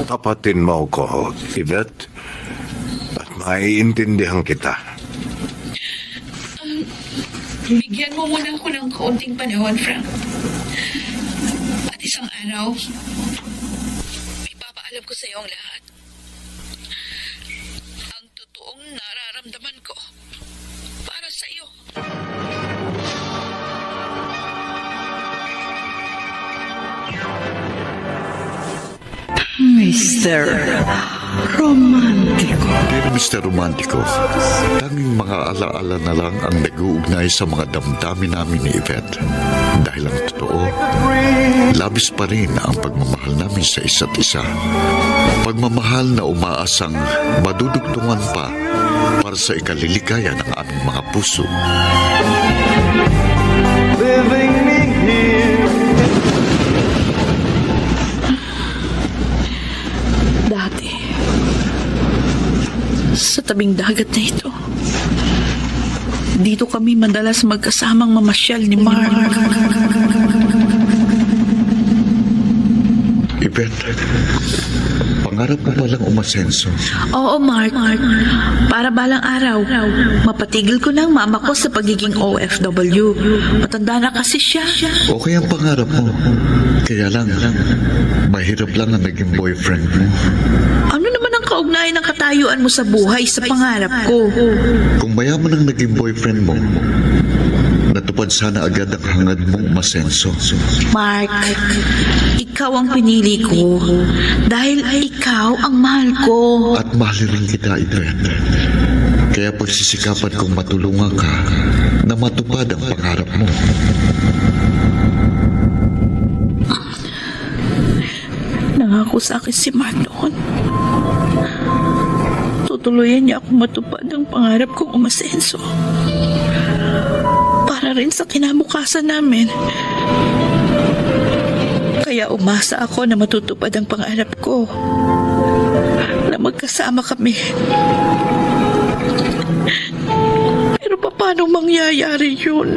Tapatin mo ko, Yvette, at maiintindihan kita. Bigyan mo muna ako ng kaunting panahon, Frank. At isang araw, ipapaalam ko sa iyo ang lahat. Ang totoong nararamdaman ko para sa iyo. Mr. Romantico. Dear Mr. Romantico, tanging mga alaala na lang ang nag-uugnay sa mga damdamin namin ni Yvette. Dahil ang totoo, labis pa rin ang pagmamahal namin sa isa't isa. Pagmamahal na umaasang madudugtungan pa para sa ikaliligaya ng aming mga puso. Dati, sa tabing dagat na ito, dito kami madalas magkasamang mamasyal ni Mark. Yvette, pangarap mo palang umasenso. Oo, Mark. Para balang araw, mapatigil ko na ang mama ko sa pagiging OFW. Matanda na kasi siya. Okay ang pangarap mo. Kaya lang, mahirap lang ang naging boyfriend mo. Ano naman ang kaugnayan ng katayuan mo sa buhay sa pangarap ko? Kung mayaman ang naging boyfriend mo, natupad sana agad ang hangad mong masenso. Mark, ikaw ang pinili ko dahil ikaw ang mahal ko. At mahal rin kita, Yvette. Kaya Kaya pagsisikapan kong matulungan ka na matupad ang pangarap mo. Nangako sa akin si Mark noon. Tutuluyan niya ako matupad ang pangarap kong umasenso. Para rin sa kinabukasan namin. Kaya umasa ako na matutupad ang pangarap ko. Na magkasama kami. Pero paano mangyayari yun?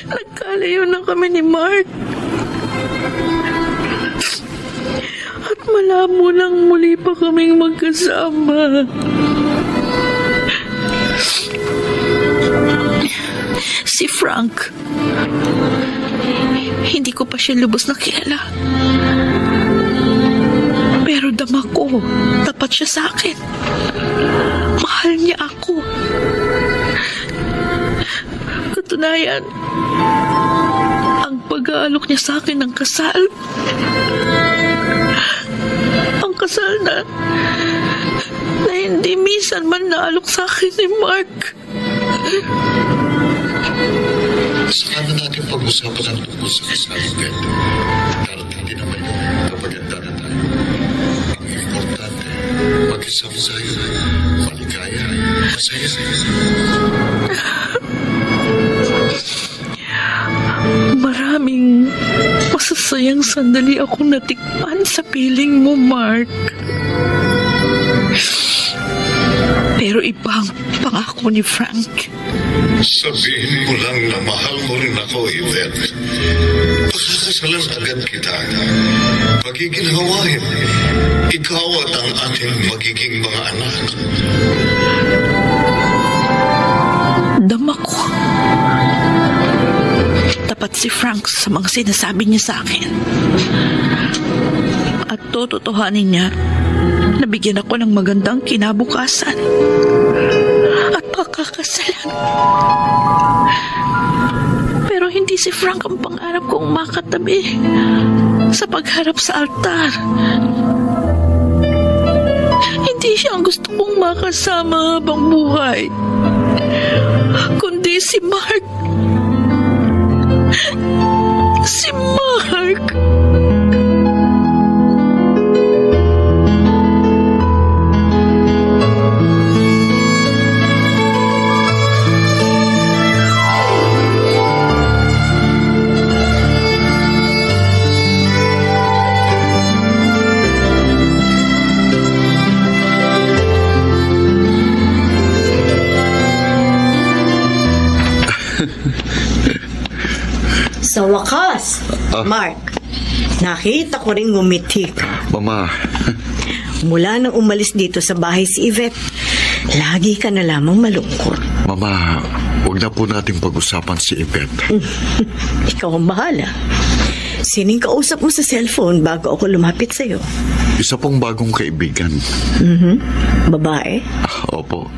Nagkalayo na kami ni Mark. At malabo nang muli pa kaming magkasama. Si Frank, hindi ko pa siya lubos na kilala. Pero dama ko, tapat siya sa akin. Mahal niya ako. Katunayan, ang pag-aalok niya sa akin ng kasal. Ang kasal na hindi minsan man naalok sa akin ni Mark. Saka na natin pag-usapan ang tungkol sa kasal, Beth. Darating din naman yung kapaganda na tayo. Ang importante, mag-isama tayo. Maligaya, masaya. Maraming masasayang sandali akong natikman sa piling mo, Mark. Pero iba ang pangako ni Frank. Sabihin mo lang na mahal mo rin ako, Yvette. Pakakasalan agad kita. Pagiginhawain, ikaw at ang ating magiging mga anak. Dama ko. Tapat si Frank sa mga sinasabi niya sa akin. At tototohanin niya, nabigyan ako ng magandang kinabukasan at pakakasalan. Pero hindi si Frank ang pangarap kong makatabi sa pagharap sa altar. Hindi siya ang gusto kong makasama habang buhay, kundi si Mark. Si Mark. Sa wakas, Mark, nakita ko rin ngumiti ka. Mama. Mula nang umalis dito sa bahay si Yvette, lagi ka na lamang malungkot. Mama, huwag na po natin pag-usapan si Yvette. Ikaw ang bahala. Sining kausap mo sa cellphone bago ako lumapit sa'yo? Isa pong bagong kaibigan. Babae? Opo.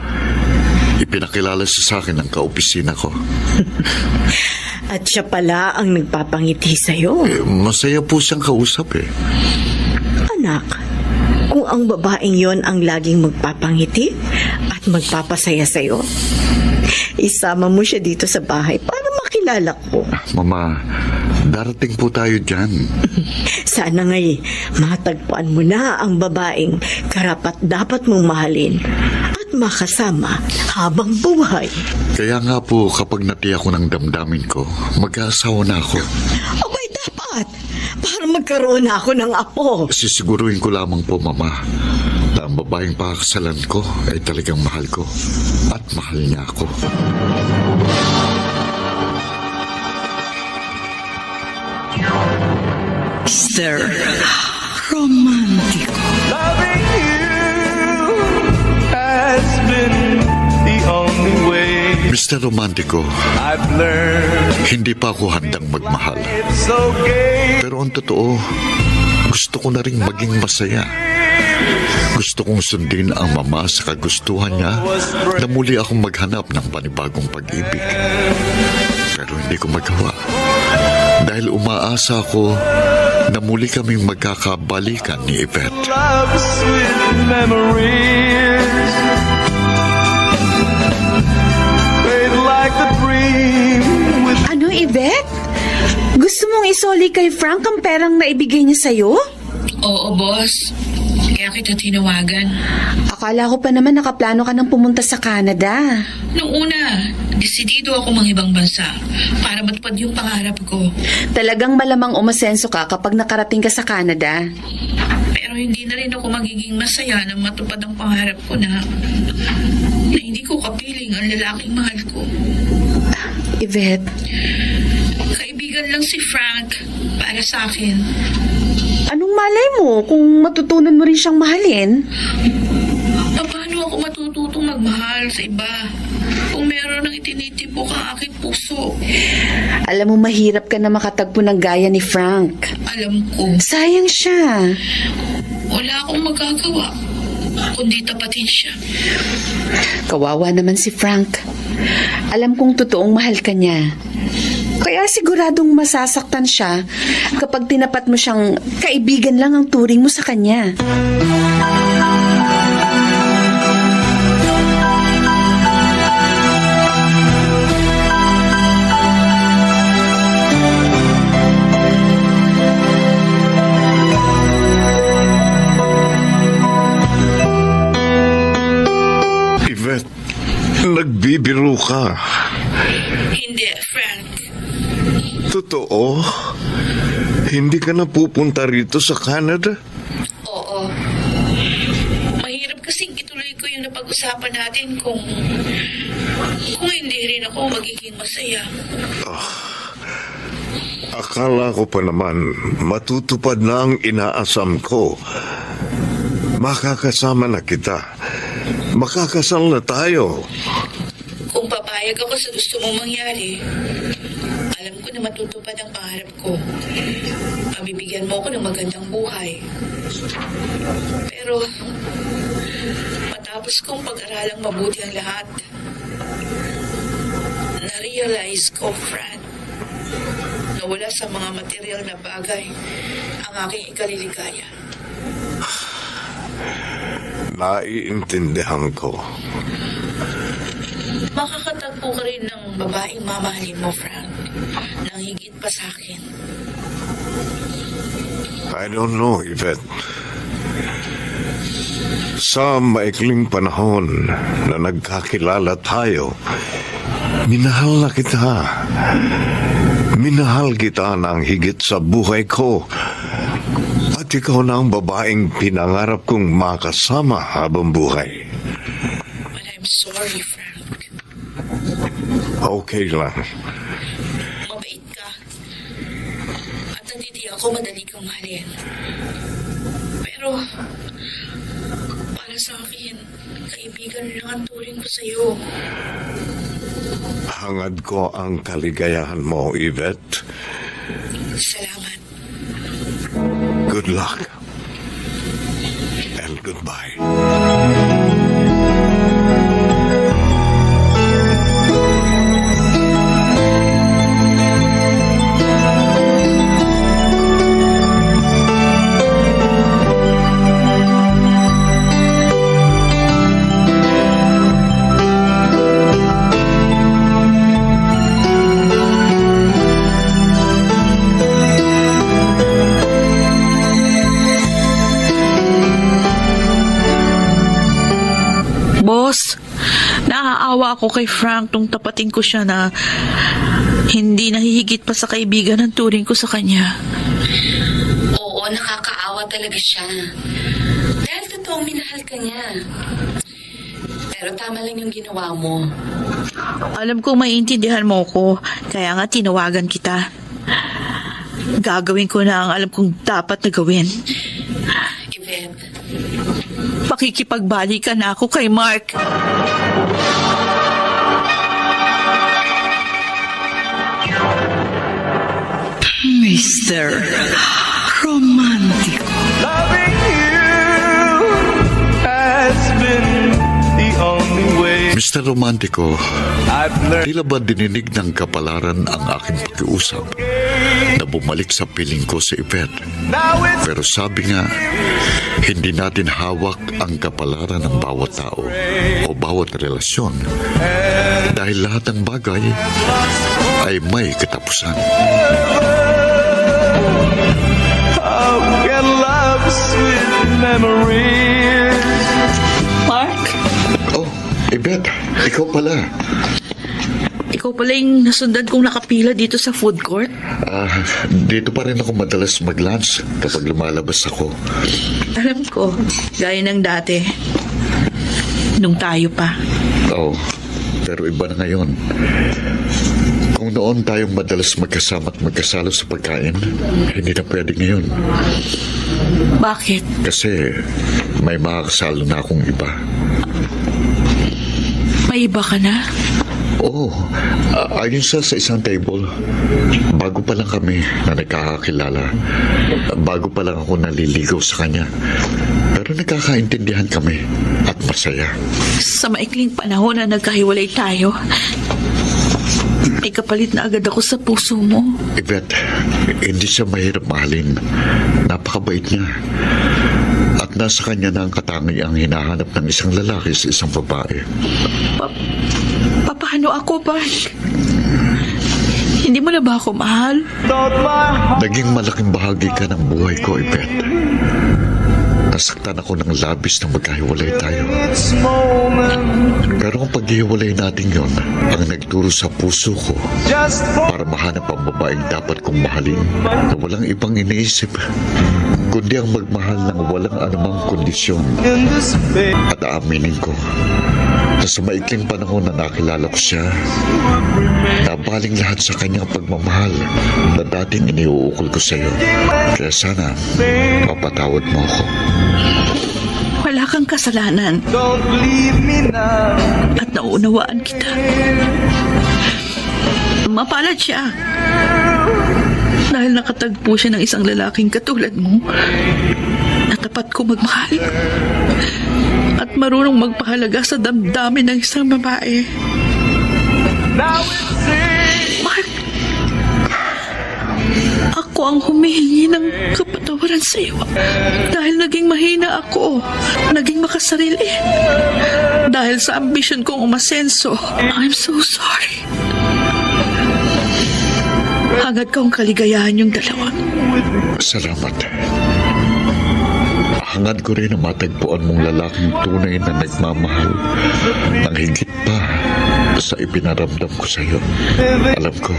Ipinakilala siya sa akin ng kaopisina ko. At siya pala ang nagpapangiti sa'yo. Masaya po siyang kausap eh. Anak, kung ang babaeng yon ang laging magpapangiti at magpapasaya sa'yo, isama mo siya dito sa bahay para makilala ko. Mama, darating po tayo dyan. Sana nga'y matagpuan mo na ang babaeng karapat dapat mong mahalin at makasama habang buhay. Kaya nga po, kapag natiyak ko ng damdamin ko, mag-aasawa na ako. Abay, dapat. Para magkaroon na ako ng apo. Sisiguruhin ko lamang po, Mama, na ang babaeng pakakasalan ko ay talagang mahal ko at mahal niya ako. Mr. Romantico. Loving you has been the only way. Mr. Romantico, I've learned hindi pa ako handang magmahal. it's okay. Pero ang totoo, gusto ko na rin maging masaya. Gusto kong sundin ang mama sa kagustuhan niya na muli akong maghanap ng panibagong pag-ibig. Pero hindi ko magawa. Dahil umaasa ako na muli kaming magkakabalikan ni Yvette. Love's sweet memory. mong isoli kay Frank ang perang naibigay niya sa'yo? Oo, boss. Kaya kita tinawagan. Akala ko pa naman nakaplano ka ng pumunta sa Canada. Noong una, desidido ako mangibang bansa para matupad yung pangarap ko. Talagang malamang umasenso ka kapag nakarating ka sa Canada. Pero hindi na rin ako magiging masaya na matupad ang pangarap ko na hindi ko kapiling ang lalaking mahal ko. Yvette, Kaibigan lang si Frank para sa akin. anong malay mo kung matutunan mo rin siyang mahalin? Paano ako matututong magmahal sa iba kung meron nang itinitibok ang aking puso? Alam mo, mahirap ka na makatagpo ng gaya ni Frank. Alam ko. Sayang siya. Wala akong magagawa kundi tapatin siya. Kawawa naman si Frank. Alam kong totoong mahal ka niya. Kaya siguradong masasaktan siya kapag tinapat mo siyang kaibigan lang ang turing mo sa kanya. Yvette, nagbibiro ka. Hindi, Frank. Totoo? Hindi ka na pupunta rito sa Canada? Oo. Mahirap kasing ituloy ko yung napag-usapan natin kung hindi rin ako magiging masaya. Akala ko pa naman matutupad na ang inaasam ko. Makakasama na kita. Makakasal na tayo. Kung papayag ako sa gusto mong mangyari, alam ko na matutupad ang pangarap ko. Mabibigyan mo ako ng magandang buhay. Pero, matapos kong pag-aralang mabuti ang lahat, na-realize ko, Fran, na wala sa mga material na bagay ang aking ikaliligaya. Naiintindihan ko. Makakatagpo ka rin ng babaeng mamahalin mo, Frank, nang higit pa sa akin. I don't know, Yvette. Sa maikling panahon na nagkakilala tayo, minahal na kita. Minahal kita ng higit sa buhay ko. At ikaw na ang babaeng pinangarap kong makasama habang buhay. But I'm sorry, Frank. Okay lang. Mabait ka. At hindi ako madali kang mahalin. Pero, para sa akin, kaibigan lang ang turing ko sa'yo. Hangad ko ang kaligayahan mo, Yvette. Salamat. Good luck. And goodbye. Boss, naaawa ako kay Frank nung tapatin ko siya na hindi nahihigit pa sa kaibigan ng turing ko sa kanya. Oo, nakakaawa talaga siya. Dahil totoong minahal ka niya. Pero tama lang yung ginawa mo. Alam kong maiintindihan mo ko, kaya nga tinawagan kita. Gagawin ko na ang alam kong dapat na gawin. Yvette, Pakikipagbalikan na ako kay Mark. Mr. Romantico. Loving you has been the only way. Mr. Romantico, I've learned. tila ba dininig ng kapalaran ang aking pakiusap na bumalik sa piling ko sa Yvette? Now it's Pero sabi nga, hindi natin hawak ang kapalaran ng bawat tao o bawat relasyon dahil lahat ng bagay ay may katapusan. How can love's sweet memories? Mark, Oh, Yvette, ikaw pala. ikaw pala yung nasundan kong nakapila dito sa food court. Dito pa rin ako madalas mag-lunch kapag lumalabas ako. Alam ko, gaya ng dati. Nung tayo pa. Oo, pero iba na ngayon. Kung noon tayong madalas magkasama at magkasalo sa pagkain, hindi na pwede ngayon. Bakit? Kasi may makakasalo na akong iba. May iba ka na? Oo, ayun sa isang table. Bago pa lang kami na nagkakakilala. Bago pa lang ako naliligaw sa kanya. Pero nagkakaintindihan kami at masaya. Sa maikling panahon na nagkahiwalay tayo, may kapalit na agad ako sa puso mo. Yvette, hindi siya mahirap mahalin. Napakabait niya. At nasa kanya na ang katangiang hinahanap ng isang lalaki sa isang babae. Paano ako, Mark? Hindi mo na ba ako mahal? Naging malaking bahagi ka ng buhay ko, Yvette. Nasaktan ako ng labis na magkahiwalay tayo. Pero ang paghihiwalay natin yon ang nagturo sa puso ko para mahanap ang babaeng dapat kong mahalin na walang ibang iniisip kundi ang magmahal ng walang anumang kondisyon. At aaminin ko na sa maikling panahon na nakilala ko siya, nabaling lahat sa kanyang pagmamahal na dating iniuukol ko sa iyo. Kaya sana mapatawad mo ako. Wala kang kasalanan. At nauunawaan kita. Mapalad siya. Dahil nakatagpo siya ng isang lalaking katulad mo na tapat ko magmahal at marunong magpahalaga sa damdamin ng isang babae. Mark, ako ang humihingi ng kapatawaran sa iyo dahil naging mahina ako, naging makasarili, dahil sa ambisyon kong umasenso. I'm so sorry. Hangad kong kaligayahan yung dalawa. Salamat. Hangad ko rin na matagpuan mong lalaking tunay na nagmamahal ng higit pa sa ipinaramdam ko sa iyo. Alam ko,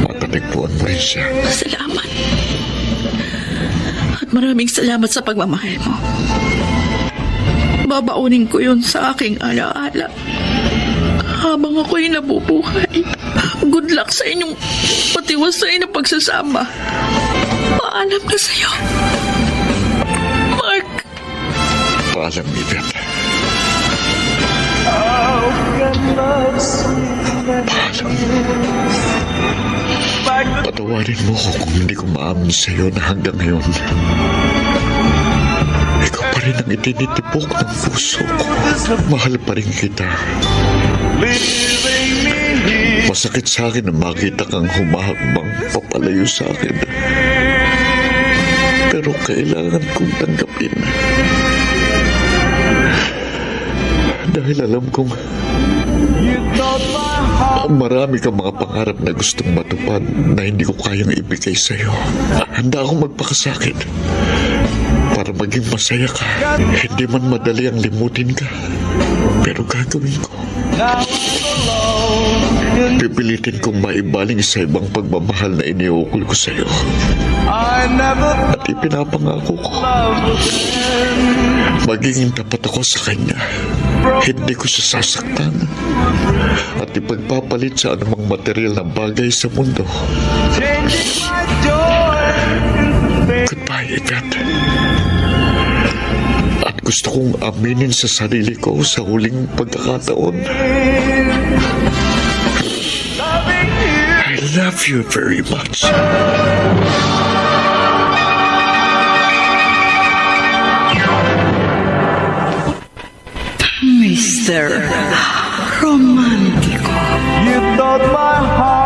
matatagpuan mo rin siya. Salamat. At maraming salamat sa pagmamahal mo. Babaunin ko yun sa aking alaala habang ako'y nabubuhay. Good luck sa inyong patiwasay na pagsasama. Paalam na sa'yo, Mark. Paalam, Yvette. Paalam. Patawarin mo ko kung hindi ko maamin sa'yo na hanggang ngayon ikaw pa rin ang itinitipok ng puso ko. Mahal pa rin kita. Masakit sa akin na makita kang humahakbang papalayo sa akin. Pero kailangan kong tanggapin. Dahil alam kong marami kang mga pangarap na gustong matupad na hindi ko kayang ibigay sa'yo. Handa akong magpakasakit para maging masaya ka. Hindi man madali ang limutin ka, pero gagawin ko. Pipilitin kong maibaling sa ibang pagmamahal na iniukol ko sa iyo. At ipinapangako ko, magiging tapat ako sa kanya. Hindi ko siya sasaktan at ipagpapalit sa anumang material na bagay sa mundo. Goodbye, Yvette. At gusto kong aminin sa sarili ko sa huling pagkakataon, I love you very much. Mr. Romantico. You thought my heart